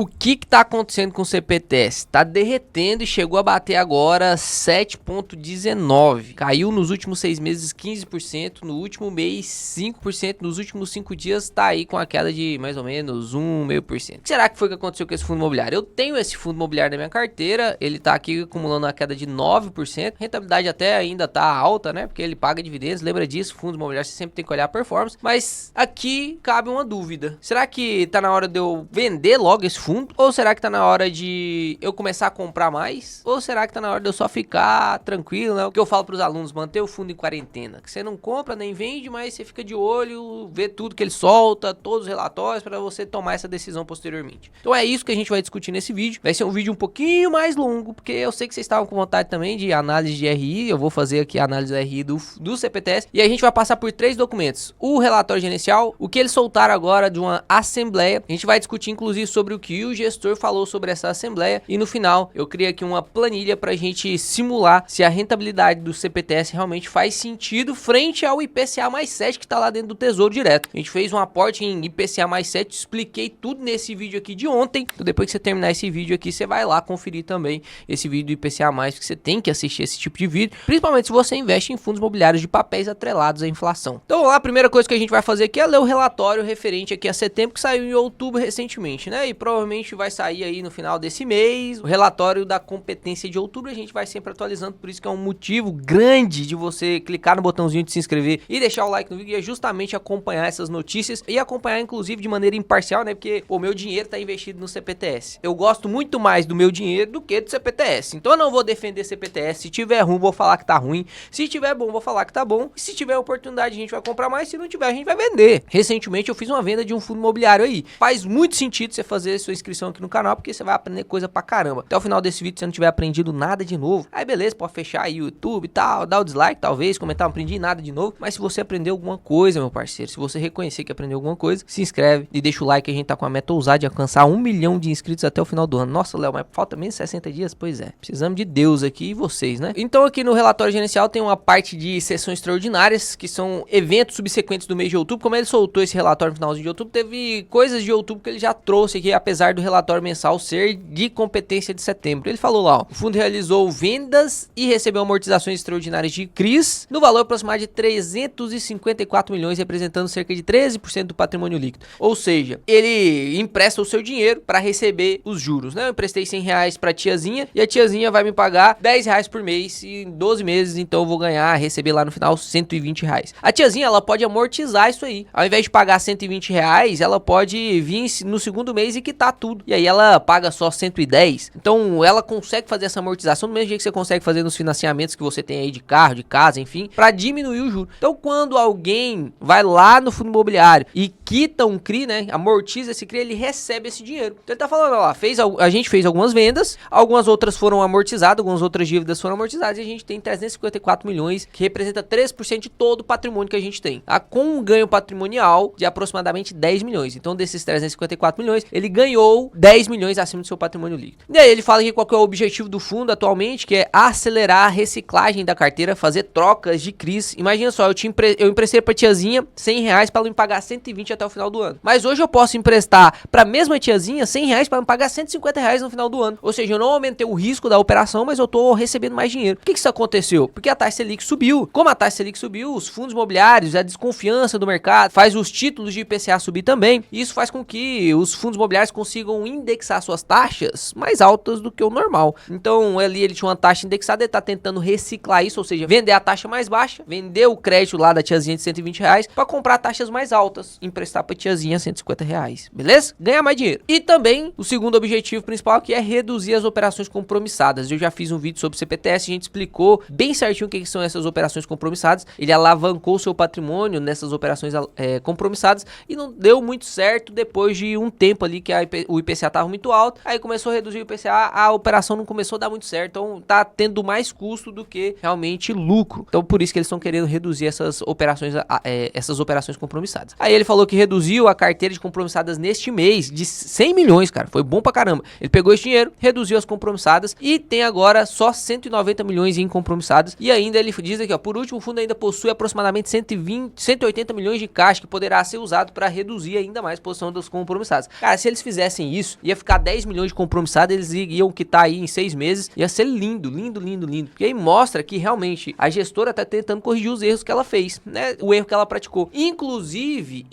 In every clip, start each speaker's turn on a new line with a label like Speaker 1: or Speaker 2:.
Speaker 1: O que tá acontecendo com o CPTS? Tá derretendo e chegou a bater agora 7,19. Caiu nos últimos 6 meses 15%, no último mês 5%, nos últimos 5 dias tá aí com a queda de mais ou menos 1,5%. Será que foi o que aconteceu com esse fundo imobiliário? Eu tenho esse fundo imobiliário na minha carteira, ele tá aqui acumulando uma queda de 9%, rentabilidade até ainda tá alta, né? Porque ele paga dividendos, lembra disso, fundos imobiliários você sempre tem que olhar a performance, mas aqui cabe uma dúvida. Será que tá na hora de eu vender logo esse fundo? Ou será que tá na hora de eu começar a comprar mais? Ou será que tá na hora de eu só ficar tranquilo, né? O que eu falo pros alunos, manter o fundo em quarentena. Que você não compra nem vende, mas você fica de olho, vê tudo que ele solta, todos os relatórios para você tomar essa decisão posteriormente. Então é isso que a gente vai discutir nesse vídeo. Vai ser um vídeo um pouquinho mais longo, porque eu sei que vocês estavam com vontade também de análise de RI. Eu vou fazer aqui a análise do RI do CPTS. E a gente vai passar por 3 documentos. O relatório gerencial, o que eles soltaram agora de uma assembleia. A gente vai discutir inclusive sobre o que o gestor falou sobre essa assembleia e no final eu criei aqui uma planilha pra gente simular se a rentabilidade do CPTS realmente faz sentido frente ao IPCA mais 7 que tá lá dentro do Tesouro Direto. A gente fez um aporte em IPCA mais 7, expliquei tudo nesse vídeo aqui de ontem. Então depois que você terminar esse vídeo aqui, você vai lá conferir também esse vídeo do IPCA mais, porque você tem que assistir esse tipo de vídeo, principalmente se você investe em fundos imobiliários de papéis atrelados à inflação. Então lá, a primeira coisa que a gente vai fazer aqui é ler o relatório referente aqui a setembro, que saiu em outubro recentemente, né? E provavelmente vai sair aí no final desse mês o relatório da competência de outubro. A gente vai sempre atualizando, por isso que é um motivo grande de você clicar no botãozinho de se inscrever e deixar o like no vídeo, é justamente acompanhar essas notícias e acompanhar inclusive de maneira imparcial, né? Porque o meu dinheiro tá investido no CPTS. Eu gosto muito mais do meu dinheiro do que do CPTS. Então eu não vou defender CPTS. Se tiver ruim, vou falar que tá ruim. Se tiver bom, vou falar que tá bom. E se tiver oportunidade, a gente vai comprar mais. Se não tiver, a gente vai vender. Recentemente eu fiz uma venda de um fundo imobiliário aí. Faz muito sentido você fazer sua inscrição aqui no canal, porque você vai aprender coisa pra caramba. Até o final desse vídeo, se você não tiver aprendido nada de novo, aí beleza, pode fechar aí o YouTube e tal, dar o dislike talvez, comentar, não aprendi nada de novo. Mas se você aprendeu alguma coisa, meu parceiro, se você reconhecer que aprendeu alguma coisa, se inscreve e deixa o like. A gente tá com a meta ousada de alcançar 1 milhão de inscritos até o final do ano. Nossa, Léo, mas falta menos 60 dias? Pois é, precisamos de Deus aqui e vocês, né? Então aqui no relatório gerencial tem uma parte de sessões extraordinárias, que são eventos subsequentes do mês de outubro. Como ele soltou esse relatório no finalzinho de outubro, teve coisas de outubro que ele já trouxe aqui, apesar do relatório mensal ser de competência de setembro. Ele falou lá, ó, o fundo realizou vendas e recebeu amortizações extraordinárias de CRIs no valor aproximado de 354 milhões, representando cerca de 13% do patrimônio líquido. Ou seja, ele empresta o seu dinheiro para receber os juros, né? Eu emprestei 100 reais pra tiazinha e a tiazinha vai me pagar 10 reais por mês e em 12 meses, então eu vou receber lá no final 120 reais. A tiazinha, ela pode amortizar isso aí. Ao invés de pagar 120 reais, ela pode vir no segundo mês e quitar tudo. E aí ela paga só 110. Então ela consegue fazer essa amortização do mesmo jeito que você consegue fazer nos financiamentos que você tem aí de carro, de casa, enfim, para diminuir o juro. Então quando alguém vai lá no fundo imobiliário e quita um CRI, né, amortiza esse CRI, ele recebe esse dinheiro. Então ele tá falando, ó, a gente fez algumas vendas, algumas outras foram amortizadas, algumas outras dívidas foram amortizadas e a gente tem 354 milhões, que representa 3% de todo o patrimônio que a gente tem, tá? Com um ganho patrimonial de aproximadamente 10 milhões. Então desses 354 milhões, ele ganhou 10 milhões acima do seu patrimônio líquido. E aí ele fala aqui qual que é o objetivo do fundo atualmente, que é acelerar a reciclagem da carteira, fazer trocas de CRIs. Imagina só, eu emprestei pra tiazinha 100 reais para ela me pagar 120 até o final do ano. Mas hoje eu posso emprestar pra mesma tiazinha 100 reais para me pagar 150 reais no final do ano. Ou seja, eu não aumentei o risco da operação, mas eu tô recebendo mais dinheiro. Por que isso aconteceu? Porque a taxa Selic subiu. Como a taxa Selic subiu, os fundos imobiliários, a desconfiança do mercado, faz os títulos de IPCA subir também. E isso faz com que os fundos imobiliários consigam indexar suas taxas mais altas do que o normal. Então ali ele tinha uma taxa indexada, ele tá tentando reciclar isso, ou seja, vender a taxa mais baixa, vender o crédito lá da tiazinha de 120 reais para comprar taxas mais altas, emprestar pra tiazinha 150 reais, beleza? Ganhar mais dinheiro. E também o segundo objetivo principal, que é reduzir as operações compromissadas. Eu já fiz um vídeo sobre CPTS, a gente explicou bem certinho o que são essas operações compromissadas. Ele alavancou o seu patrimônio nessas operações compromissadas e não deu muito certo depois de um tempo ali que o IPCA tava muito alto, aí começou a reduzir o IPCA, a operação não começou a dar muito certo, então tá tendo mais custo do que realmente lucro. Então por isso que eles estão querendo reduzir essas operações compromissadas. Aí ele falou que reduziu a carteira de compromissadas neste mês de 100 milhões, cara, foi bom pra caramba. Ele pegou esse dinheiro, reduziu as compromissadas e tem agora só 190 milhões em compromissadas. E ainda ele diz aqui, ó, por último, o fundo ainda possui aproximadamente 180 milhões de caixa que poderá ser usado para reduzir ainda mais a posição dos compromissados. Cara, se eles fizessem fizessem isso, ia ficar 10 milhões de compromissado, eles iam quitar aí em 6 meses, ia ser lindo, lindo, lindo, lindo. Porque aí mostra que realmente a gestora tá tentando corrigir os erros que ela fez, né? O erro que ela praticou. Inclusive,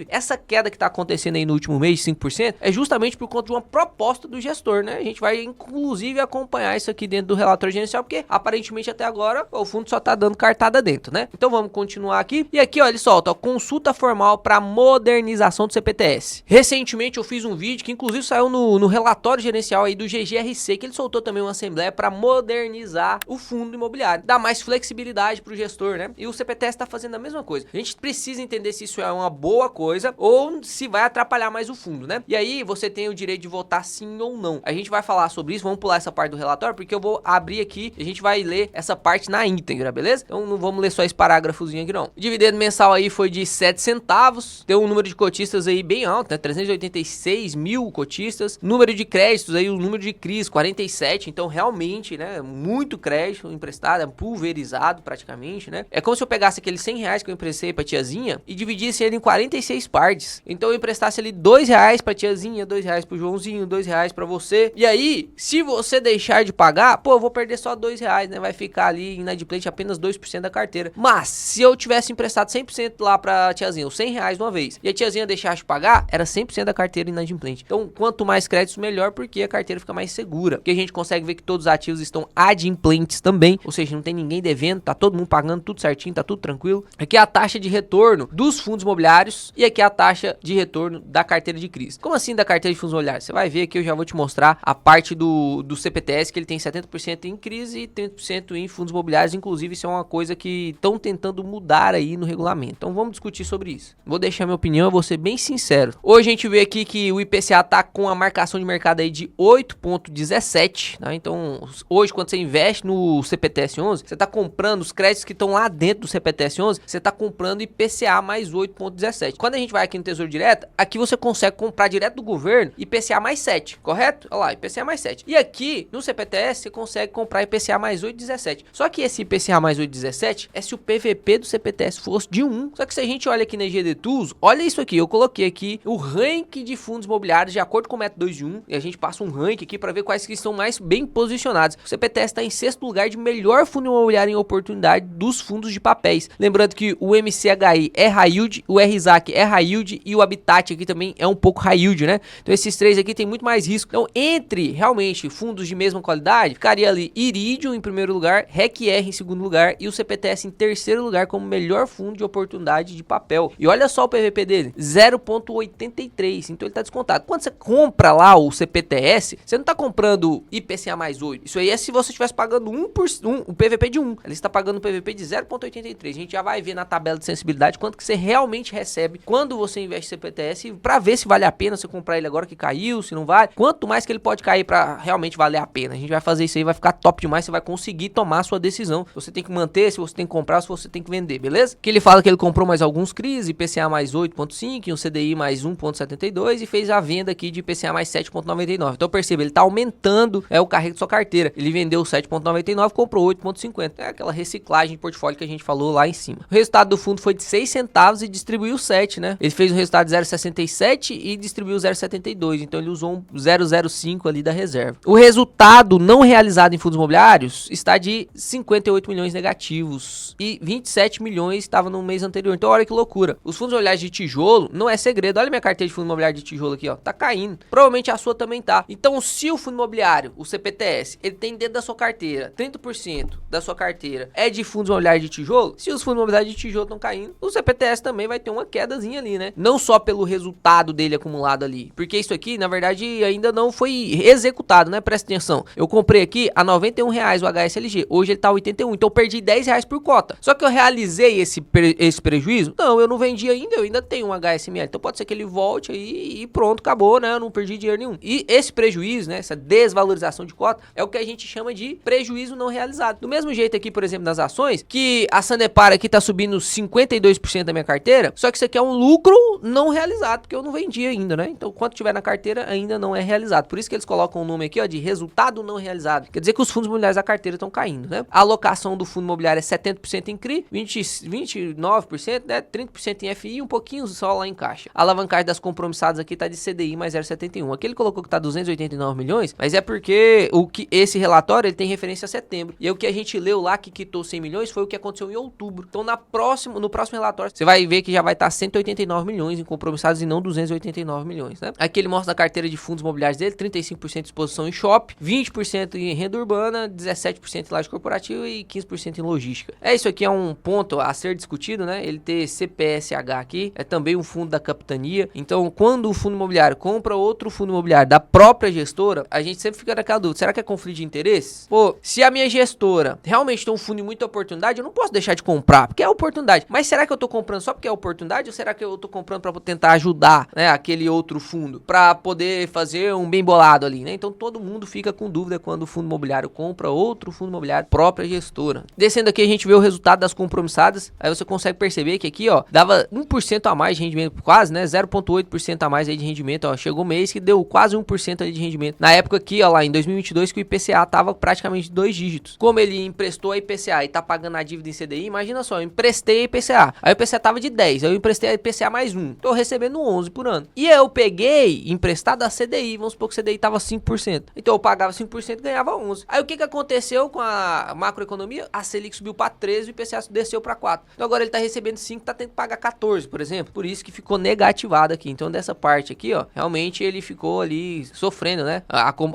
Speaker 1: essa queda que tá acontecendo aí no último mês de 5% é justamente por conta de uma proposta do gestor, né? A gente vai inclusive acompanhar isso aqui dentro do relatório gerencial, porque aparentemente até agora o fundo só tá dando cartada dentro, né? Então vamos continuar aqui. E aqui, ó, ele solta, ó, consulta formal para modernização do CPTS. Recentemente eu fiz um vídeo que inclusive saiu no relatório gerencial aí do GGRC, que ele soltou também uma assembleia para modernizar o fundo imobiliário, dar mais flexibilidade pro gestor, né? E o CPTS tá fazendo a mesma coisa. A gente precisa entender se isso é uma boa coisa ou se vai atrapalhar mais o fundo, né? E aí você tem o direito de votar sim ou não. A gente vai falar sobre isso, vamos pular essa parte do relatório, porque eu vou abrir aqui e a gente vai ler essa parte na íntegra, beleza? Então não vamos ler só esse parágrafozinho aqui não. O dividendo mensal aí foi de 7 centavos, tem um número de cotistas aí bem alto, né? 386 mil cotistas, número de créditos aí, o número de CRIs, 47, então realmente, né, muito crédito emprestado, é pulverizado praticamente, né? É como se eu pegasse aqueles 100 reais que eu emprestei pra tiazinha e dividisse ele em 46 partes. Então eu emprestasse ali 2 reais pra tiazinha, 2 reais pro Joãozinho, 2 reais pra você. E aí, se você deixar de pagar, pô, eu vou perder só 2 reais, né? Vai ficar ali inadimplente apenas 2% da carteira. Mas, se eu tivesse emprestado 100% lá pra tiazinha, os 100 reais de uma vez, e a tiazinha deixasse de pagar, era 100% da carteira inadimplente. Então, quanto mais créditos, melhor, porque a carteira fica mais segura. Porque a gente consegue ver que todos os ativos estão adimplentes também, ou seja, não tem ninguém devendo, tá todo mundo pagando tudo certinho, tá tudo tranquilo. Aqui é a taxa de retorno dos fundos imobiliários e aqui é a taxa de retorno da carteira de CRIs. Como assim da carteira de fundos imobiliários? Você vai ver aqui, eu já vou te mostrar a parte do CPTS, que ele tem 70% em CRIs e 30% em fundos imobiliários. Inclusive, isso é uma coisa que estão tentando mudar aí no regulamento. Então vamos discutir sobre isso. Vou deixar minha opinião, eu vou ser bem sincero. Hoje a gente vê aqui que o IPCA tá com a marcação de mercado aí de 8,17, tá? Então, hoje quando você investe no CPTS 11, você tá comprando os créditos que estão lá dentro do CPTS 11, você tá comprando IPCA mais 8,17. Quando a gente vai aqui no Tesouro Direto, aqui você consegue comprar direto do governo IPCA mais 7, correto? Olha lá, IPCA mais 7. E aqui no CPTS você consegue comprar IPCA mais 8,17. Só que esse IPCA mais 8,17 é se o PVP do CPTS fosse de 1. Só que se a gente olha aqui na EGD Tools, olha isso aqui, eu coloquei aqui o ranking de fundos imobiliários de acordo com o método 2 de 1, e a gente passa um ranking aqui para ver quais que estão mais bem posicionados. O CPTS está em 6º lugar de melhor fundo imobiliário em oportunidade dos fundos de papéis. Lembrando que o MCHI é high yield, o RZAC é high yield e o Habitat aqui também é um pouco high yield, né? Então esses três aqui tem muito mais risco. Então entre realmente fundos de mesma qualidade, ficaria ali Iridium em primeiro lugar, REC-R em segundo lugar e o CPTS em terceiro lugar como melhor fundo de oportunidade de papel. E olha só o PVP dele, 0,83, então ele tá descontado. Quando você compra lá o CPTS, você não tá comprando IPCA mais 8. Isso aí é se você estivesse pagando o PVP de 1. Ele está pagando o PVP de 0,83. A gente já vai ver na tabela de sensibilidade quanto que você realmente recebe quando você investe em CPTS para ver se vale a pena você comprar ele agora que caiu, se não vale. Quanto mais que ele pode cair para realmente valer a pena. A gente vai fazer isso aí, vai ficar top demais, você vai conseguir tomar a sua decisão. Você tem que manter, se você tem que comprar, se você tem que vender, beleza? Que ele fala que ele comprou mais alguns CRIs, IPCA mais 8,5 e um CDI mais 1,72 e fez a venda aqui de IPCA mais 7,99. Então perceba, ele tá aumentando o carrego de sua carteira. Ele vendeu 7,99, comprou 8,50. É aquela reciclagem de portfólio que a gente falou lá em cima. O resultado do fundo foi de 6 centavos e distribuiu 7, né? Ele fez o resultado de 0,67 e distribuiu 0,72. Então ele usou um 0,05 ali da reserva. O resultado não realizado em fundos imobiliários está de 58 milhões negativos e 27 milhões estava no mês anterior. Então olha que loucura. Os fundos imobiliários de tijolo não é segredo. Olha minha carteira de fundo imobiliário de tijolo aqui, ó. Tá caindo. Provavelmente a sua também tá. Então se o fundo imobiliário, o CPTS, ele tem dentro da sua carteira, 30% da sua carteira é de fundos imobiliários de tijolo, se os fundos imobiliários de tijolo estão caindo, o CPTS também vai ter uma quedazinha ali, né? Não só pelo resultado dele acumulado ali, porque isso aqui, na verdade, ainda não foi executado, né? Presta atenção. Eu comprei aqui a R$91 o HSLG, hoje ele tá 81, então eu perdi R$10 por cota. Só que eu realizei esse prejuízo? Não, eu não vendi ainda, eu ainda tenho um HSML, então pode ser que ele volte aí e pronto, acabou, né? Eu não perdi dinheiro nenhum. E esse prejuízo, né? Essa desvalorização de cota é o que a gente chama de prejuízo não realizado. Do mesmo jeito aqui, por exemplo, nas ações, que a Sanepar aqui tá subindo 52% da minha carteira, só que isso aqui é um lucro não realizado, porque eu não vendi ainda, né? Então, quanto tiver na carteira, ainda não é realizado. Por isso que eles colocam o nome aqui, ó, de resultado não realizado. Quer dizer que os fundos imobiliários da carteira estão caindo, né? A alocação do fundo imobiliário é 70% em CRI, 29%, né? 30% em FI e um pouquinho só lá em caixa. A alavancagem das compromissadas aqui tá de CDI mais 0,71. Aqui ele colocou que tá 289 milhões, mas é porque esse relatório ele tem referência a setembro. E o que a gente leu lá que quitou 100 milhões foi o que aconteceu em outubro. Então no próximo relatório você vai ver que já vai estar 189 milhões em compromissados e não 289 milhões, né? Aqui ele mostra a carteira de fundos imobiliários dele, 35% de exposição em shopping, 20% em renda urbana, 17% em laje corporativa e 15% em logística. Isso aqui é um ponto a ser discutido, né? Ele ter CPSH aqui, é também um fundo da capitania. Então, quando o fundo imobiliário compra outro fundo imobiliário da própria gestora, a gente sempre fica naquela dúvida, será que é conflito de interesses? Pô, se a minha gestora realmente tem um fundo de muita oportunidade, eu não posso deixar de comprar, porque é oportunidade. Mas será que eu tô comprando só porque é oportunidade ou será que eu tô comprando para tentar ajudar, né, aquele outro fundo, para poder fazer um bem bolado ali, né? Então todo mundo fica com dúvida quando o fundo imobiliário compra outro fundo imobiliário própria gestora. Descendo aqui a gente vê o resultado das compromissadas, aí você consegue perceber que aqui, ó, dava 1% a mais de rendimento, quase, né, 0,8% a mais aí de rendimento, ó, chegou o mês que deu quase 1% ali de rendimento. Na época aqui, ó, lá em 2022 que o IPCA tava praticamente 2 dígitos. Como ele emprestou a IPCA e tá pagando a dívida em CDI, imagina só, eu emprestei a IPCA, aí o IPCA tava de 10, eu emprestei a IPCA mais 1, tô recebendo 11 por ano. E eu peguei emprestado a CDI, vamos supor que o CDI tava 5%. Então eu pagava 5% e ganhava 11. Aí o que aconteceu com a macroeconomia? A Selic subiu para 13 e o IPCA desceu para 4. Então agora ele tá recebendo 5, tá tendo que pagar 14, por exemplo. Por isso que ficou negativado aqui. Então dessa parte aqui, ó, realmente ele ficou ali sofrendo, né?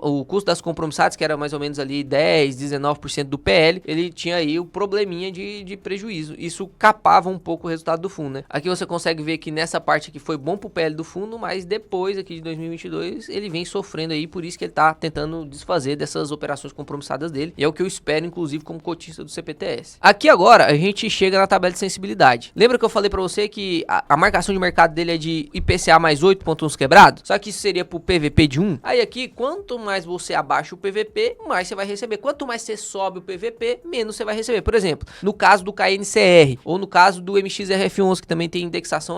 Speaker 1: O custo das compromissadas, que era mais ou menos ali 10, 19% do PL, ele tinha aí o probleminha de prejuízo. Isso capava um pouco o resultado do fundo, né? Aqui você consegue ver que nessa parte aqui foi bom pro PL do fundo, mas depois aqui de 2022 ele vem sofrendo aí, por isso que ele tá tentando desfazer dessas operações compromissadas dele, e é o que eu espero, inclusive, como cotista do CPTS. Aqui agora a gente chega na tabela de sensibilidade. Lembra que eu falei pra você que a marcação de mercado dele é de IPCA mais 8,1 quebrado? Só que isso seria pro PVP de 1. Aí aqui, quanto mais você abaixa o PVP, mais você vai receber. Quanto mais você sobe o PVP, menos você vai receber. Por exemplo, no caso do KNCR, ou no caso do MXRF11, que também tem indexação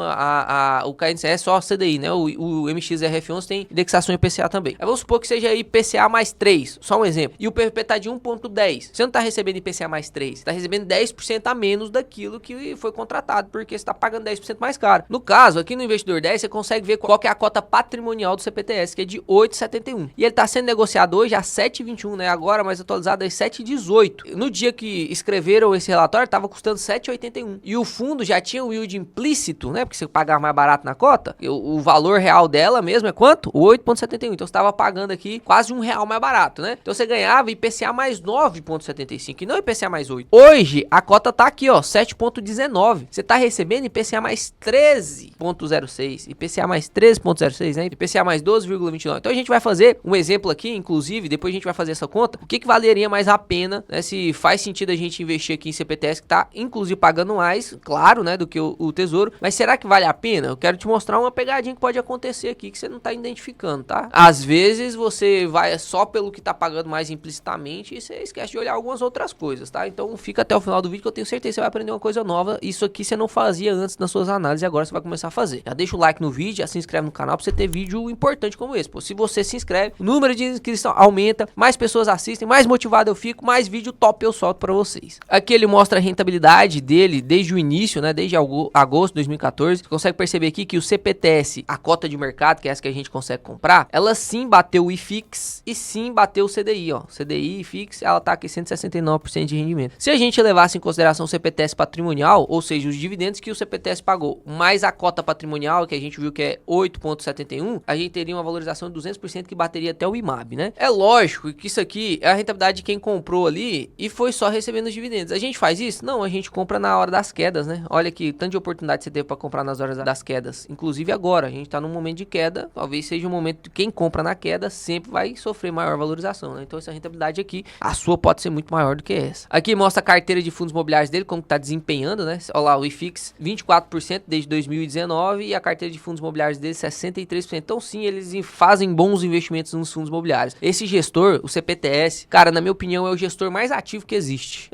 Speaker 1: o KNCR é só CDI, né? O MXRF11 tem indexação IPCA também. Aí vamos supor que seja IPCA mais 3, só um exemplo. E o PVP tá de 1,10. Você não tá recebendo IPCA mais 3, você tá recebendo 10% a menos daquilo que foi contratado, porque você tá pagando 10% mais caro. No caso, aqui no Investidor 10, você consegue ver qual que é a cota patrimonial do CPTS, que é de 8,71. E ele tá sendo negociado hoje a 7,21, né? Agora mais atualizado é 7,18. No dia que escreveram esse relatório, tava custando 7,81. E o fundo já tinha o yield implícito, né? Porque você pagava mais barato na cota. O valor real dela mesmo é quanto? 8,71. Então você tava pagando aqui quase R$1 mais barato, né? Então você ganhava IPCA mais 9,75 e não IPCA mais 8. Hoje a cota tá aqui, ó, 7,19. Você tá recebendo IPCA mais 13,06, IPCA mais 13,06, né? IPCA mais 12,29. Então a gente vai fazer um exemplo aqui, inclusive, depois a gente vai fazer essa conta. O que valeria mais a pena, né? Se faz sentido a gente investir aqui em CPTS, que tá inclusive pagando mais, claro, né, do que o Tesouro. Mas será que vale a pena? Eu quero te mostrar uma pegadinha que pode acontecer aqui que você não tá identificando, tá? Às vezes você vai só pelo que tá pagando mais implicitamente e você esquece de olhar algumas outras coisas, tá? Então fica até o final do vídeo que eu tenho certeza que você vai aprender uma coisa nova. Isso aqui você não fazia antes nas suas análises e agora você vai começar a fazer. Já deixa o like no vídeo, já se inscreve no canal pra você ter vídeo importante como esse. Pô, se você se inscreve, o número de inscrição aumenta, mais pessoas assistem, mais motivado eu fico, mais vídeo top eu solto pra vocês. Aqui ele mostra a rentabilidade dele desde o início, né? Desde agosto de 2014. Você consegue perceber aqui que o CPTS, a cota de mercado, que é essa que a gente consegue comprar, ela sim bateu o IFIX e sim bateu o CDI, ó. CDI e IFIX, ela tá aqui 169% de rendimento. Se a gente levasse em consideração o CPTS patrimonial, ou seja, os dividendos que o CPTS pagou, mais a cota patrimonial, que a gente viu que é 8,71, a gente teria uma valorização de 200% que bateria até o IMAB, né? É lógico que isso aqui é a rentabilidade de quem comprou ali e foi só recebendo os dividendos. A gente faz isso? Não, a gente compra na hora das quedas, né? Olha aqui, tanto de oportunidade você teve para comprar nas horas das quedas. Inclusive agora, a gente tá num momento de queda, talvez seja um momento que quem compra na queda sempre vai sofrer maior valorização, né? Então essa rentabilidade aqui, a sua pode ser muito maior do que essa. Aqui mostra a carteira de fundos imobiliários dele, como tá desempenhando, né? Olha lá, o IFIX 24% desde 2019 e a carteira de fundos imobiliários dele 63%. Então sim, eles fazem bons investimentos nos fundos imobiliários. Esse gestor, o CPTS, cara, na minha opinião é o gestor mais ativo que existe.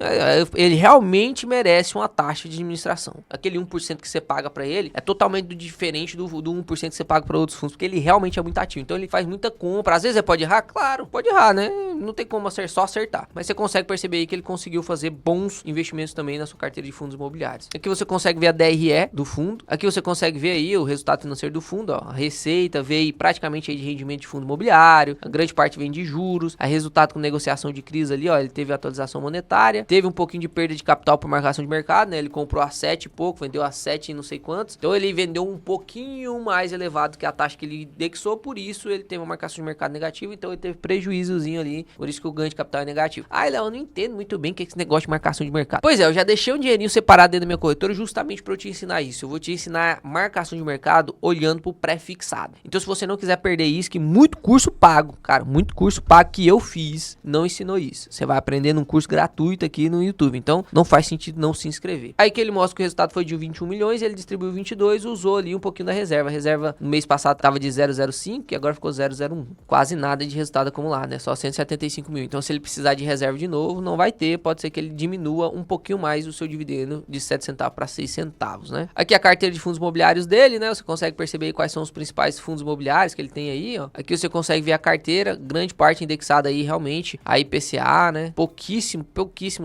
Speaker 1: Ele realmente merece uma taxa de administração. Aquele 1% que você paga pra ele é totalmente diferente do 1% que você paga pra outros fundos, porque ele realmente é muito ativo. Então ele faz muita compra. Às vezes ele pode errar? Claro, pode errar, né? não tem como só acertar. Mas você consegue perceber aí que ele conseguiu fazer bons investimentos também na sua carteira de fundos imobiliários. Aqui você consegue ver a DRE do fundo. Aqui você consegue ver aí o resultado financeiro do fundo, ó. A receita veio praticamente aí de rendimento de fundo imobiliário. A grande parte vem de juros. A resultado com negociação de crise ali, ó. Ele teve atualização monetária. Teve um pouquinho de perda de capital por marcação de mercado, né? Ele comprou a 7 e pouco, vendeu a 7 e não sei quantos. Então ele vendeu um pouquinho mais elevado que a taxa que ele indexou. Por isso ele teve uma marcação de mercado negativa. Então ele teve prejuízozinho ali. Por isso que o ganho de capital é negativo. Ah, Léo, eu não entendo muito bem o que é esse negócio de marcação de mercado. Pois é, eu já deixei um dinheirinho separado dentro da minha corretora justamente para eu te ensinar isso. Eu vou te ensinar marcação de mercado olhando pro pré-fixado. Então se você não quiser perder isso, que muito curso pago, cara, muito curso pago que eu fiz, não ensinou isso. Você vai aprender num curso gratuito aqui no YouTube. Então não faz sentido não se inscrever. Aí que ele mostra que o resultado foi de 21 milhões, ele distribuiu 22, usou ali um pouquinho da reserva. A reserva no mês passado tava de 0,05 e agora ficou 0,01. Quase nada de resultado acumulado, né? Só 175 mil. Então se ele precisar de reserva de novo, não vai ter. Pode ser que ele diminua um pouquinho mais o seu dividendo de 7 centavos para 6 centavos, né? Aqui a carteira de fundos imobiliários dele, né? Você consegue perceber quais são os principais fundos imobiliários que ele tem aí, ó. Aqui você consegue ver a carteira, grande parte indexada aí realmente a IPCA, né? Pouquíssimo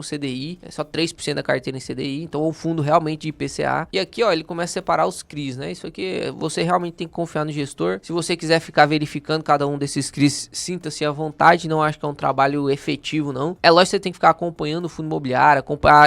Speaker 1: CDI, é só 3% da carteira em CDI, então é um fundo realmente de IPCA. E aqui, ó, ele começa a separar os CRIs, né? Isso aqui você realmente tem que confiar no gestor. Se você quiser ficar verificando cada um desses CRIs, sinta-se à vontade, não acho que é um trabalho efetivo, não. É lógico que você tem que ficar acompanhando o fundo imobiliário,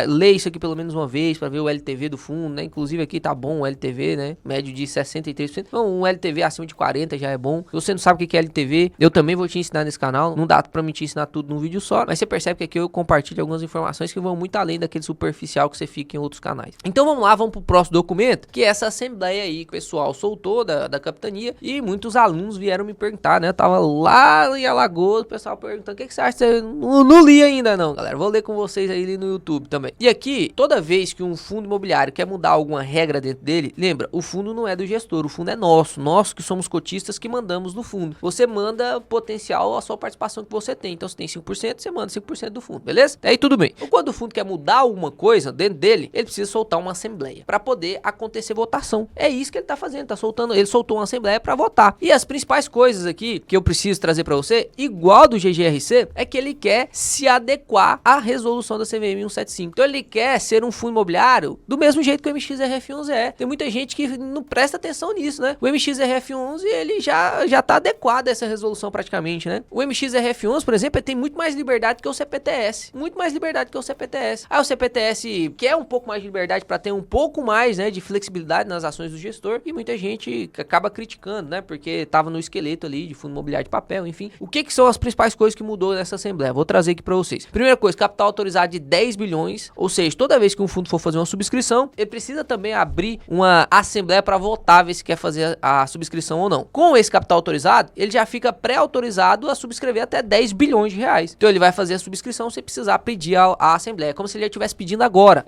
Speaker 1: ler isso aqui pelo menos uma vez para ver o LTV do fundo, né? Inclusive aqui tá bom o LTV, né? Médio de 63%. Então, um LTV acima de 40 já é bom. Se você não sabe o que é LTV, eu também vou te ensinar nesse canal. Não dá pra me te ensinar tudo num vídeo só, mas você percebe que aqui eu compartilho algumas informações que vão muito além daquele superficial que você fica em outros canais. Então vamos lá, vamos pro próximo documento, que é essa assembleia aí que o pessoal soltou da capitania e muitos alunos vieram me perguntar, né? Eu tava lá em Alagoas, o pessoal perguntando, o que você acha? Você não li ainda não, galera. Vou ler com vocês aí no YouTube também. E aqui, toda vez que um fundo imobiliário quer mudar alguma regra dentro dele, lembra, o fundo não é do gestor, o fundo é nosso. Nós que somos cotistas que mandamos no fundo. Você manda potencial a sua participação que você tem. Então, se tem 5%, você manda 5% do fundo, beleza? Aí tudo bem. Então, quando o fundo quer mudar alguma coisa dentro dele, ele precisa soltar uma assembleia para poder acontecer votação. É isso que ele tá fazendo, ele soltou uma assembleia para votar. E as principais coisas aqui que eu preciso trazer para você, igual do GGRC, é que ele quer se adequar à resolução da CVM 175. Então, ele quer ser um fundo imobiliário do mesmo jeito que o MXRF11 é. Tem muita gente que não presta atenção nisso, né? O MXRF11, ele já tá adequado a essa resolução praticamente, né? O MXRF11, por exemplo, ele tem muito mais liberdade que o CPTS. Muito mais liberdade que o CPTS. Aí o CPTS quer um pouco mais de liberdade para ter um pouco mais, né, de flexibilidade nas ações do gestor e muita gente acaba criticando, né? Porque tava no esqueleto ali de fundo imobiliário de papel, enfim. O que são as principais coisas que mudou nessa assembleia? Vou trazer aqui para vocês. Primeira coisa, capital autorizado de 10 bilhões, ou seja, toda vez que um fundo for fazer uma subscrição, ele precisa também abrir uma assembleia para votar, ver se quer fazer a subscrição ou não. Com esse capital autorizado, ele já fica pré-autorizado a subscrever até 10 bilhões de reais. Então ele vai fazer a subscrição sem precisar pedir a assembleia, como se ele já estivesse pedindo agora.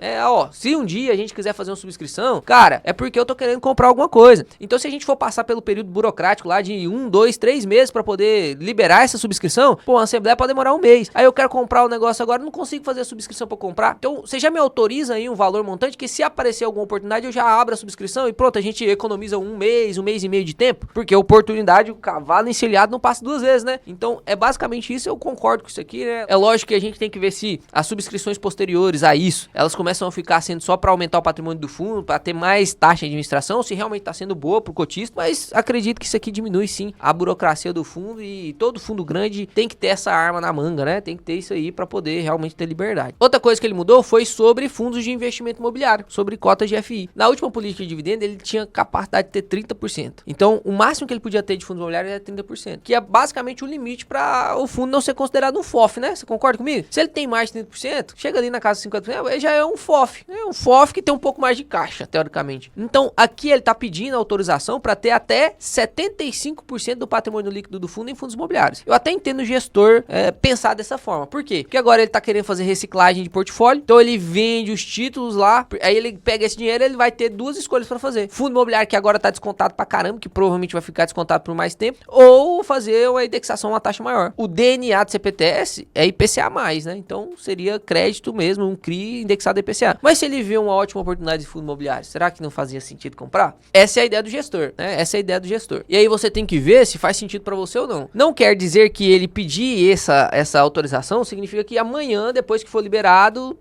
Speaker 1: Se um dia a gente quiser fazer uma subscrição, cara, é porque eu tô querendo comprar alguma coisa. Então se a gente for passar pelo período burocrático lá de 1, 2, 3 meses para poder liberar essa subscrição, pô, a assembleia pode demorar um mês. Aí eu quero comprar o negócio agora, não consigo fazer a subscrição para comprar. Então você já me autoriza aí um valor montante que se aparecer alguma oportunidade eu já abro a subscrição e pronto, a gente economiza um mês e meio de tempo, porque a oportunidade, o cavalo encilhado não passa duas vezes, né? Então é basicamente isso, eu concordo com isso aqui, né? É lógico que a gente tem que ver se as subscrições posteriores a isso, elas começam a ficar sendo só para aumentar o patrimônio do fundo, para ter mais taxa de administração, se realmente tá sendo boa pro cotista, mas acredito que isso aqui diminui sim a burocracia do fundo e todo fundo grande tem que ter essa arma na manga, né? Tem que ter isso aí para poder realmente ter liberdade. Outra coisa que ele mudou foi sobre fundos de investimento imobiliário, sobre cotas de FI. Na última política de dividendo, ele tinha capacidade de ter 30%. Então, o máximo que ele podia ter de fundos imobiliários é 30%, que é basicamente o limite para o fundo não ser considerado um FOF, né? Você concorda comigo? Se ele tem mais de 30%, chega ali na casa de 50%, ele já é um FOF. É um FOF que tem um pouco mais de caixa, teoricamente. Então, aqui ele tá pedindo autorização para ter até 75% do patrimônio líquido do fundo em fundos imobiliários. Eu até entendo o gestor pensar dessa forma. Por quê? Porque agora ele tá querendo fazer reciclagem de portfólio, então ele vende os títulos lá, aí ele pega esse dinheiro, ele vai ter duas escolhas para fazer. Fundo imobiliário que agora tá descontado pra caramba, que provavelmente vai ficar descontado por mais tempo, ou fazer uma indexação, uma taxa maior. O DNA do CPTS é IPCA+, né? Então seria crédito mesmo, um CRI indexado IPCA. Mas se ele vê uma ótima oportunidade de fundo imobiliário, será que não fazia sentido comprar? Essa é a ideia do gestor, né? Essa é a ideia do gestor. E aí você tem que ver se faz sentido para você ou não. Não quer dizer que ele pedir que essa autorização significa que amanhã, depois que for liberado,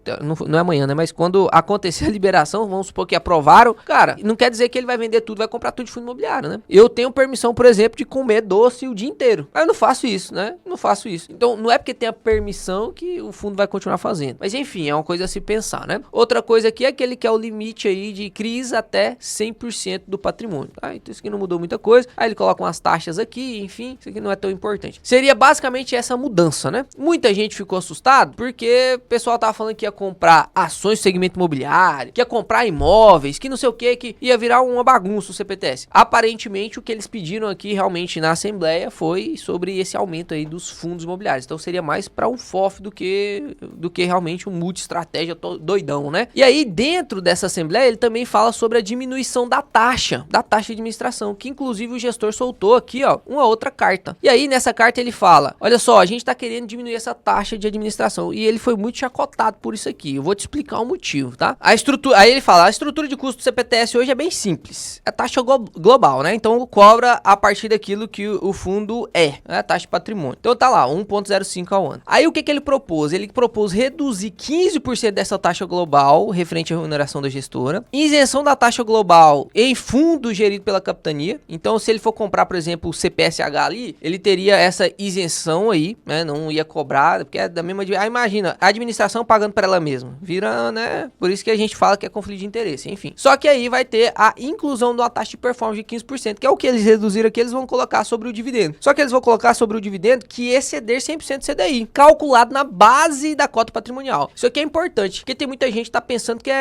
Speaker 1: não é amanhã, né? Mas quando acontecer a liberação, vamos supor que aprovaram, cara, não quer dizer que ele vai vender tudo, vai comprar tudo de fundo imobiliário, né? Eu tenho permissão, por exemplo, de comer doce o dia inteiro. Mas eu não faço isso, né? Não faço isso. Então, não é porque tem a permissão que o fundo vai continuar fazendo. Mas, enfim, é uma coisa a se pensar, né? Outra coisa aqui é aquele que é o limite aí de CRIs até 100% do patrimônio, tá? Então, isso aqui não mudou muita coisa. Aí ele coloca umas taxas aqui, enfim, isso aqui não é tão importante. Seria basicamente essa mudança, né? Muita gente ficou assustado porque o pessoal tava falando que ia comprar ações do segmento imobiliário, que ia comprar imóveis, que não sei o que ia virar uma bagunça o CPTS. Aparentemente, o que eles pediram aqui realmente na Assembleia foi sobre esse aumento aí dos fundos imobiliários. Então, seria mais para um FOF do que realmente um multi-estratégia doidão, né? E aí, dentro dessa Assembleia, ele também fala sobre a diminuição da taxa de administração, que inclusive o gestor soltou aqui, ó, uma outra carta. E aí, nessa carta ele fala, olha só, a gente tá querendo diminuir essa taxa de administração. E ele foi muito chacotado por isso aqui. Eu vou te explicar o motivo, tá? Aí ele fala, a estrutura de custo do CPTS hoje é bem simples. É taxa global, né? Então, cobra a partir daquilo que o fundo é a taxa de patrimônio. Então, tá lá, 1,05 ao ano. Aí, o que ele propôs? Ele propôs reduzir 15% dessa taxa global referente à remuneração da gestora, isenção da taxa global em fundo gerido pela capitania. Então, se ele for comprar, por exemplo, o CPSH ali, ele teria essa isenção aí, né? Não ia cobrar, porque é da mesma... imagina, a administração pagando para ela mesma. Vira, né? Por isso que a gente fala que é conflito de interesse, enfim. Só que aí vai ter a inclusão de uma taxa de performance de 15%, que é o que eles reduziram aqui, eles vão colocar sobre o dividendo. Só que eles vão colocar sobre o dividendo que exceder 100% do CDI, calculado na base da cota patrimonial. Isso aqui é importante, porque tem muita gente que tá pensando que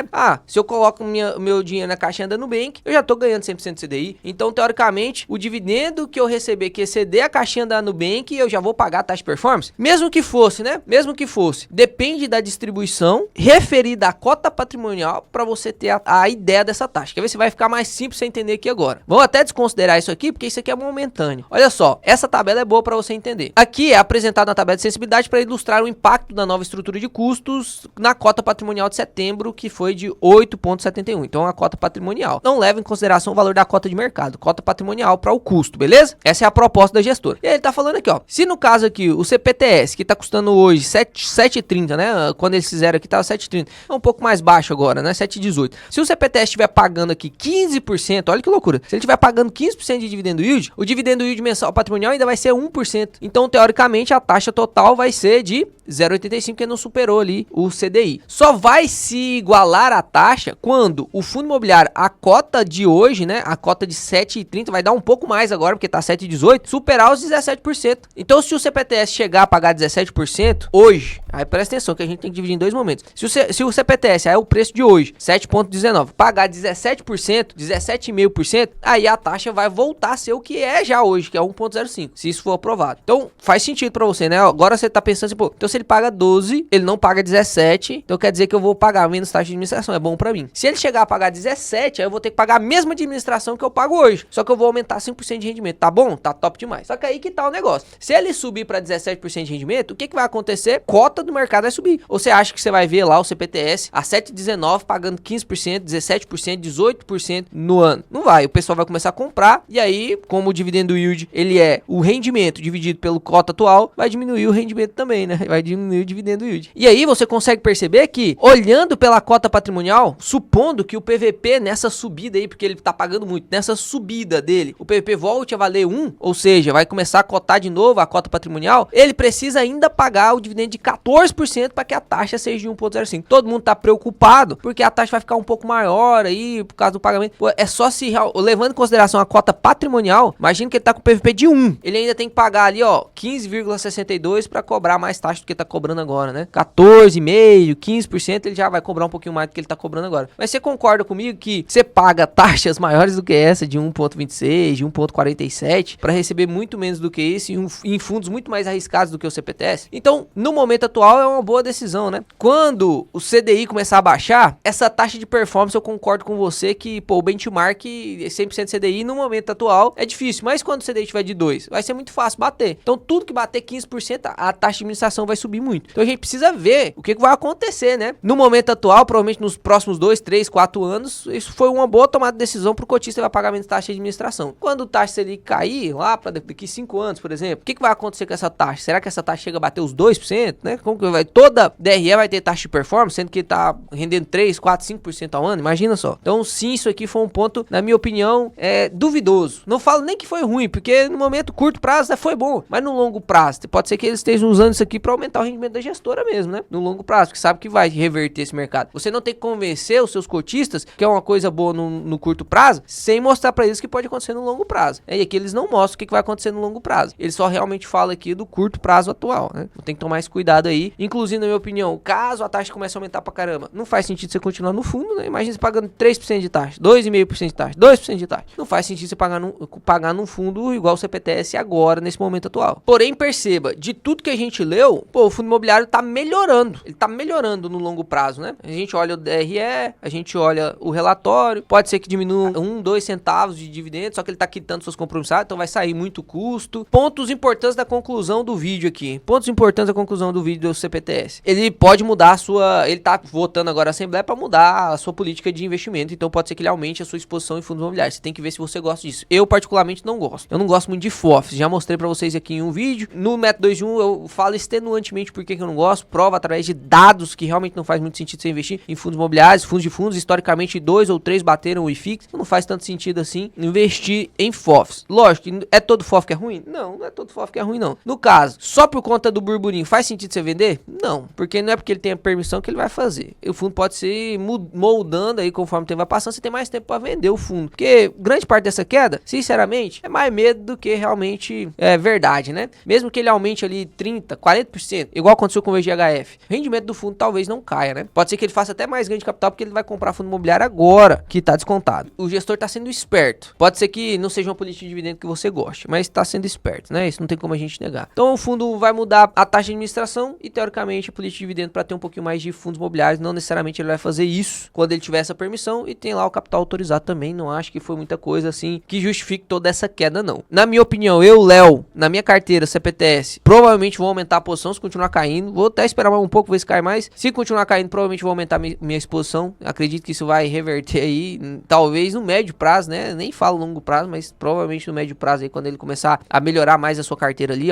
Speaker 1: se eu coloco meu dinheiro na caixinha da Nubank, eu já tô ganhando 100% do CDI. Então, teoricamente, o dividendo que eu receber que exceder a caixinha da Nubank, eu já vou pagar a taxa de performance? Mesmo que fosse, né? Mesmo que fosse. Depende da distribuição referida à cota patrimonial para você ter a ideia dessa taxa. Quer ver se vai ficar mais simples você entender aqui agora. Vamos até desconsiderar isso aqui, porque isso aqui é momentâneo. Olha só, essa tabela é boa para você entender. Aqui é apresentada na tabela de sensibilidade para ilustrar o impacto da nova estrutura de custos na cota patrimonial de setembro, que foi de 8,71. Então, a cota patrimonial. Não leva em consideração o valor da cota de mercado. Cota patrimonial para o custo, beleza? Essa é a proposta da gestora. E aí ele tá falando aqui, ó. Se no caso aqui, o CPTS, que tá custando hoje 7,30, né? Quando eles fizeram aqui, tava 7,30. É um pouco mais baixo agora, né? 7,18. Se o CPTS estiver pagando aqui 15%, olha que loucura. Se ele estiver pagando 15% de dividendo yield, o dividendo yield mensal patrimonial ainda vai ser 1%. Então, teoricamente, a taxa total vai ser de 0,85, porque não superou ali o CDI. Só vai se igualar a taxa quando o fundo imobiliário, a cota de hoje, né? A cota de 7,30 vai dar um pouco mais agora, porque tá 7,18, superar os 17%. Então, se o CPTS chegar a pagar 17% hoje, aí presta atenção que a gente tem que dividir em dois momentos. Se o CPTS, aí é o preço de hoje, 7,19, pagar 17%, 17,5%, aí a taxa vai voltar a ser o que é já hoje, que é 1,05, se isso for aprovado. Então, faz sentido pra você, né? Agora você tá pensando assim, pô, então se ele paga 12, ele não paga 17, então quer dizer que eu vou pagar menos taxa de administração, é bom pra mim. Se ele chegar a pagar 17, aí eu vou ter que pagar a mesma administração que eu pago hoje, só que eu vou aumentar 5% de rendimento, tá bom? Tá top demais. Só que aí que tá o negócio. Se ele subir pra 17% de rendimento, o que vai acontecer? Cota do mercado vai subir. Ou você acha que você vai ver lá o CPTS a 7,19 pagando 15%, 17%, 18% no ano? Não vai. O pessoal vai começar a comprar e aí, como o dividendo yield, ele é o rendimento dividido pelo cota atual, vai diminuir o rendimento também, né? Vai diminuir o dividendo yield. E aí você consegue perceber que, olhando pela cota patrimonial, supondo que o PVP nessa subida aí, porque ele tá pagando muito, nessa subida dele, o PVP volte a valer 1, ou seja, vai começar a cotar de novo a cota patrimonial, ele precisa ainda pagar o dividendo de 14% para que a taxa seja de 1,05. Todo mundo tá preocupado porque a taxa vai ficar um pouco maior aí por causa do pagamento. Pô, é só se levando em consideração a cota patrimonial, imagina que ele tá com o PVP de 1. Ele ainda tem que pagar ali, ó, 15,62 para cobrar mais taxa do que tá cobrando agora, né? 14,5%, 15%, ele já vai cobrar um pouquinho mais do que ele tá cobrando agora. Mas você concorda comigo que você paga taxas maiores do que essa de 1,26, de 1,47 para receber muito menos do que isso em fundos muito mais arriscados do que o CPTS? Então, no momento atual é uma boa decisão, né? Quando o CDI começar a baixar, essa taxa de performance eu concordo com você que, pô, o benchmark 100% CDI no momento atual é difícil, mas quando o CDI tiver de 2, vai ser muito fácil bater. Então, tudo que bater 15%, a taxa de administração vai subir muito. Então, a gente precisa ver o que vai acontecer, né? No momento atual, provavelmente nos próximos 2, 3, 4 anos, isso foi uma boa tomada de decisão pro cotista vai pagar menos taxa de administração. Quando o taxa Selic cair lá para daqui 5 anos, por exemplo, o que vai acontecer com com essa taxa? Será que essa taxa chega a bater os 2%, né? Como que vai? Toda DRE vai ter taxa de performance, sendo que tá rendendo 3, 4, 5% ao ano, imagina só. Então, sim, isso aqui foi um ponto, na minha opinião, duvidoso. Não falo nem que foi ruim, porque no momento curto prazo foi bom, mas no longo prazo, pode ser que eles estejam usando isso aqui para aumentar o rendimento da gestora mesmo, né? No longo prazo, porque sabe que vai reverter esse mercado. Você não tem que convencer os seus cotistas que é uma coisa boa no curto prazo, sem mostrar para eles que pode acontecer no longo prazo. E aqui eles não mostram o que vai acontecer no longo prazo. Eles só realmente falam aqui do curto prazo atual, né? Tem que tomar esse cuidado aí. Inclusive, na minha opinião, caso a taxa comece a aumentar pra caramba, não faz sentido você continuar no fundo, né? Imagina você pagando 3% de taxa, 2,5% de taxa, 2% de taxa. Não faz sentido você pagar num fundo igual o CPTS agora, nesse momento atual. Porém, perceba, de tudo que a gente leu, o fundo imobiliário tá melhorando. Ele tá melhorando no longo prazo, né? A gente olha o DRE, a gente olha o relatório, pode ser que diminua 1, 2 centavos de dividendos, só que ele tá quitando seus compromissados, então vai sair muito custo. Pontos importantes da conclusão do vídeo aqui. Pontos importantes da conclusão do vídeo do CPTS. Ele pode mudar a sua... Ele tá votando agora a Assembleia para mudar a sua política de investimento, então pode ser que ele aumente a sua exposição em fundos imobiliários. Você tem que ver se você gosta disso. Eu, particularmente, não gosto. Eu não gosto muito de FOFs. Já mostrei para vocês aqui em um vídeo. No método 2 de 1, eu falo extenuantemente por que eu não gosto. Prova através de dados que realmente não faz muito sentido você investir em fundos imobiliários, fundos de fundos. Historicamente, 2 ou 3 bateram o IFIX. Não faz tanto sentido assim investir em FOFs. Lógico, é todo FOF que é ruim? Não, não é todo FOF que é ruim, não. No caso, só por conta do burburinho, faz sentido você vender? Não, porque não é porque ele tem a permissão que ele vai fazer. O fundo pode ser moldando aí conforme o tempo vai passando, você tem mais tempo para vender o fundo. Porque grande parte dessa queda, sinceramente, é mais medo do que realmente é verdade, né? Mesmo que ele aumente ali 30%, 40%, igual aconteceu com o VGHF, o rendimento do fundo talvez não caia, né? Pode ser que ele faça até mais ganho de capital porque ele vai comprar fundo imobiliário agora, que tá descontado. O gestor tá sendo esperto. Pode ser que não seja uma política de dividendo que você goste, mas tá sendo esperto, né? Isso não tem como a gente negar. Então o fundo vai mudar a taxa de administração e teoricamente a política de dividendo para ter um pouquinho mais de fundos imobiliários. Não necessariamente ele vai fazer isso quando ele tiver essa permissão e tem lá o capital autorizado também. Não acho que foi muita coisa assim que justifique toda essa queda, não. Na minha opinião, eu, Léo, na minha carteira CPTS, provavelmente vou aumentar a posição se continuar caindo. Vou até esperar mais um pouco, ver se cai mais. Se continuar caindo, provavelmente vou aumentar minha exposição. Acredito que isso vai reverter aí, talvez no médio prazo, né? Nem falo longo prazo, mas provavelmente no médio prazo aí, quando ele começar a melhorar mais a sua carteira ali,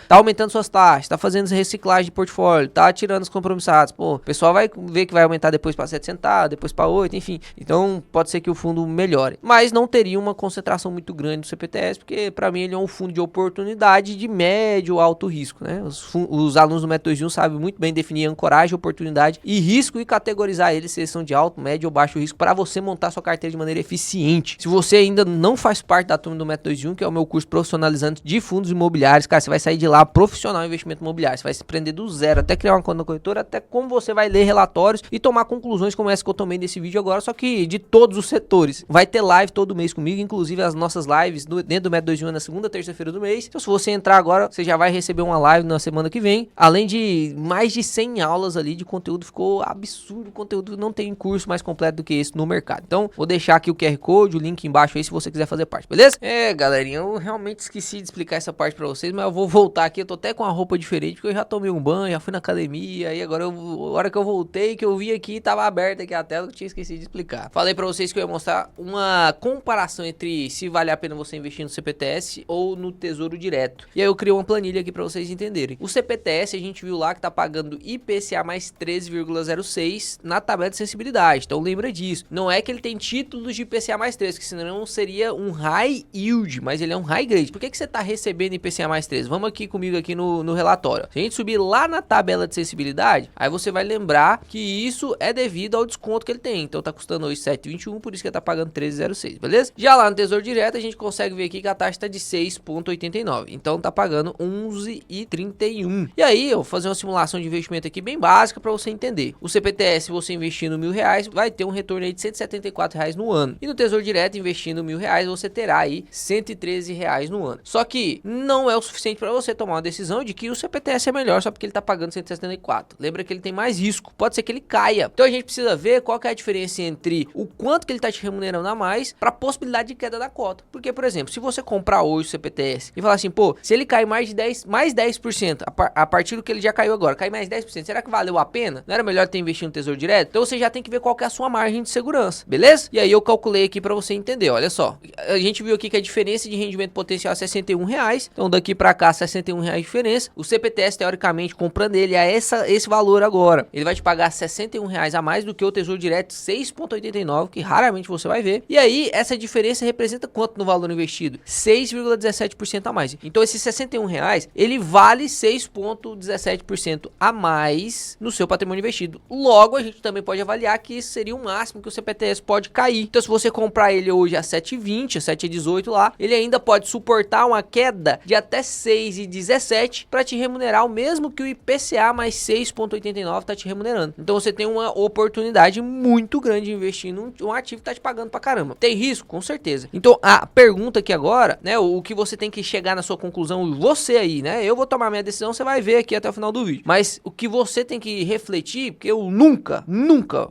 Speaker 1: tá aumentando suas taxas, tá fazendo reciclagem de portfólio, tá tirando os compromissados. Pô, o pessoal vai ver que vai aumentar depois para 7 centavos, depois para 8, enfim. Então, pode ser que o fundo melhore. Mas não teria uma concentração muito grande do CPTS, porque para mim ele é um fundo de oportunidade de médio ou alto risco, né? Os alunos do método 2 de 1 sabem muito bem definir ancoragem, oportunidade e risco e categorizar eles se eles são de alto, médio ou baixo risco para você montar sua carteira de maneira eficiente. Se você ainda não faz parte da turma do método 2 de 1, que é o meu curso profissionalizante de fundos imobiliários, cara, você vai sair de lá profissional em investimento imobiliário. Você vai se aprender do zero, até criar uma conta na corretora, até como você vai ler relatórios e tomar conclusões como essa que eu tomei nesse vídeo agora, só que de todos os setores. Vai ter live todo mês comigo, inclusive as nossas lives dentro do método 2 de 1 na segunda, terça-feira do mês. Então se você entrar agora, você já vai receber uma live na semana que vem, além de mais de 100 aulas ali de conteúdo. Ficou absurdo o conteúdo, não tem curso mais completo do que esse no mercado. Então vou deixar aqui o QR Code, o link embaixo aí se você quiser fazer parte, beleza? Galerinha, eu realmente esqueci de explicar essa parte pra vocês, mas eu vou voltar aqui, eu tô até com uma roupa diferente, porque eu já tomei um banho, já fui na academia, e agora a hora que eu voltei, que eu vi aqui, tava aberta aqui a tela, que eu tinha esquecido de explicar. Falei pra vocês que eu ia mostrar uma comparação entre se vale a pena você investir no CPTS ou no Tesouro Direto. E aí eu criei uma planilha aqui pra vocês entenderem. O CPTS, a gente viu lá que tá pagando IPCA mais 13,06 na tabela de sensibilidade, então lembra disso. Não é que ele tem títulos de IPCA mais 13, que senão seria um high yield, mas ele é um high grade. Por que você tá recebendo IPCA mais 13? Vamos aqui comigo aqui no relatório. Se a gente subir lá na tabela de sensibilidade, aí você vai lembrar que isso é devido ao desconto que ele tem. Então tá custando hoje 7,21, por isso que ele tá pagando 13,06, beleza? Já lá no Tesouro Direto, a gente consegue ver aqui que a taxa tá de 6,89. Então tá pagando 11,31. E aí, eu vou fazer uma simulação de investimento aqui bem básica para você entender. O CPTS, se você investir no R$1.000, vai ter um retorno aí de R$174 no ano. E no Tesouro Direto, investindo R$1.000, você terá aí R$113 no ano. Só que não é o suficiente para você tomar uma decisão de que o CPTS é melhor só porque ele tá pagando 174. Lembra que ele tem mais risco. Pode ser que ele caia. Então a gente precisa ver qual que é a diferença entre o quanto que ele tá te remunerando a mais para a possibilidade de queda da cota. Porque, por exemplo, se você comprar hoje o CPTS e falar assim, pô, se ele cair mais 10% a partir do que ele já caiu agora, cair mais 10%, será que valeu a pena? Não era melhor ter investido no Tesouro Direto? Então você já tem que ver qual que é a sua margem de segurança, beleza? E aí eu calculei aqui para você entender, olha só. A gente viu aqui que a diferença de rendimento potencial é R$61. Então daqui para cá R$61 de diferença. O CPTS, teoricamente, comprando ele a esse valor agora, ele vai te pagar R$61 a mais do que o Tesouro Direto 6,89, que raramente você vai ver. E aí, essa diferença representa quanto no valor investido? 6,17% a mais. Então, esses R$61, ele vale 6,17% a mais no seu patrimônio investido. Logo, a gente também pode avaliar que isso seria o máximo que o CPTS pode cair. Então, se você comprar ele hoje a 7,20, a 7,18 lá, ele ainda pode suportar uma queda de até 6,17 para te remunerar o mesmo que o IPCA mais 6,89 tá te remunerando. Então, você tem uma oportunidade muito grande de investir num ativo que tá te pagando pra caramba. Tem risco? Com certeza. Então, a pergunta aqui agora, né, o que você tem que chegar na sua conclusão, você aí, né, eu vou tomar minha decisão, você vai ver aqui até o final do vídeo. Mas o que você tem que refletir, porque eu nunca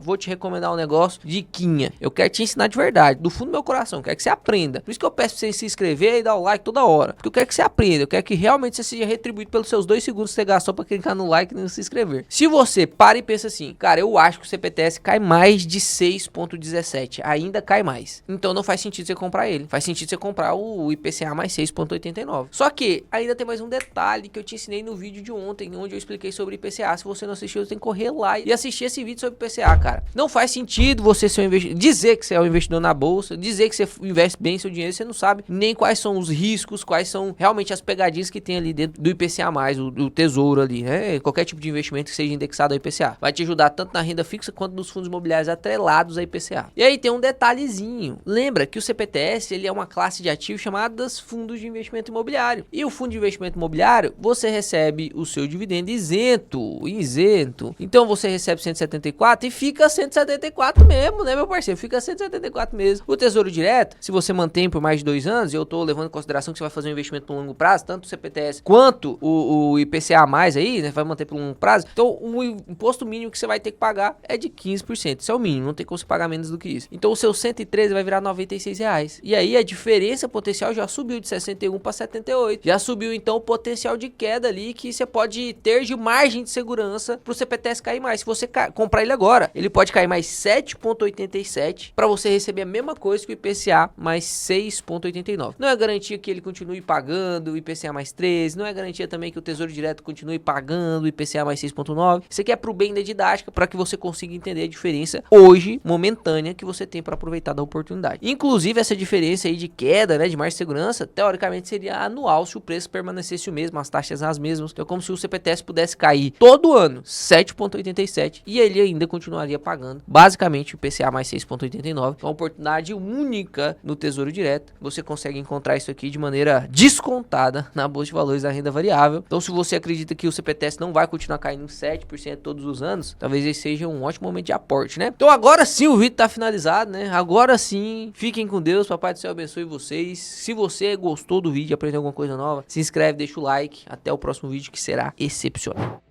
Speaker 1: vou te recomendar um negócio de quinha. Eu quero te ensinar de verdade, do fundo do meu coração, eu quero que você aprenda. Por isso que eu peço pra você se inscrever e dar o like toda hora. Porque eu quero que você aprenda, eu quero que realmente você seja retribuído pelos seus 2 segundos que você gastou pra clicar no like e não se inscrever. Se você para e pensa assim, cara, eu acho que o CPTS cai mais de 6,17, ainda cai mais. Então não faz sentido você comprar ele. Faz sentido você comprar o IPCA mais 6,89. Só que ainda tem mais um detalhe que eu te ensinei no vídeo de ontem, onde eu expliquei sobre IPCA. Se você não assistiu, você tem que correr lá e assistir esse vídeo sobre IPCA, cara. Não faz sentido você ser um investidor, dizer que você é um investidor na bolsa, dizer que você investe bem seu dinheiro, você não sabe nem quais são os riscos, quais são realmente as pegadinhas que tem ali dentro do IPCA+, do tesouro ali, né? Qualquer tipo de investimento que seja indexado ao IPCA. Vai te ajudar tanto na renda fixa quanto nos fundos imobiliários atrelados a IPCA. E aí tem um detalhezinho. Lembra que o CPTS, ele é uma classe de ativos chamadas fundos de investimento imobiliário. E o fundo de investimento imobiliário, você recebe o seu dividendo isento. Então você recebe 174 e fica 174 mesmo, né, meu parceiro? Fica 174 mesmo. O Tesouro Direto, se você mantém por mais de 2 anos, e eu tô levando em consideração que você vai fazer um investimento por longo prazo, tanto o CPTS quanto o IPCA mais aí, né, vai manter por longo prazo. Então o imposto mínimo que você vai ter que pagar é de 15%. Isso é o mínimo, não tem como você pagar menos do que isso. Então o seu 113 vai virar R$96. E aí a diferença potencial já subiu de 61 para 78. Já subiu então o potencial de queda ali que você pode ter de margem de segurança pro CPTS cair mais. Se você comprar ele agora, ele pode cair mais 7,87 para você receber a mesma coisa que o IPCA mais 6,89. Não é garantia que ele continue pagando o IPCA mais 13, não é garantia também que o Tesouro Direto continue pagando o IPCA mais 6,9. Isso aqui é pro bem da didática, para que você consiga entender a diferença hoje, momentânea, que você tem para aproveitar da oportunidade. Inclusive, essa diferença aí de queda, né, de margem de segurança, teoricamente seria anual se o preço permanecesse o mesmo, as taxas as mesmas. Então é como se o CPTS pudesse cair todo ano 7,87 e ele ainda continuaria pagando basicamente o IPCA mais 6,89. Então, uma oportunidade única no Tesouro Direto. Você consegue encontrar isso aqui de maneira descontada na Bolsa de Valores da Renda Variável. Então, se você acredita que o CPTS não vai continuar caindo 7% todos os anos, talvez esse seja um ótimo momento de aporte, né? Então, agora sim o vídeo tá finalizado, né? Agora sim, fiquem com Deus, Papai do Céu abençoe vocês. Se você gostou do vídeo, aprendeu alguma coisa nova, se inscreve, deixa o like. Até o próximo vídeo que será excepcional.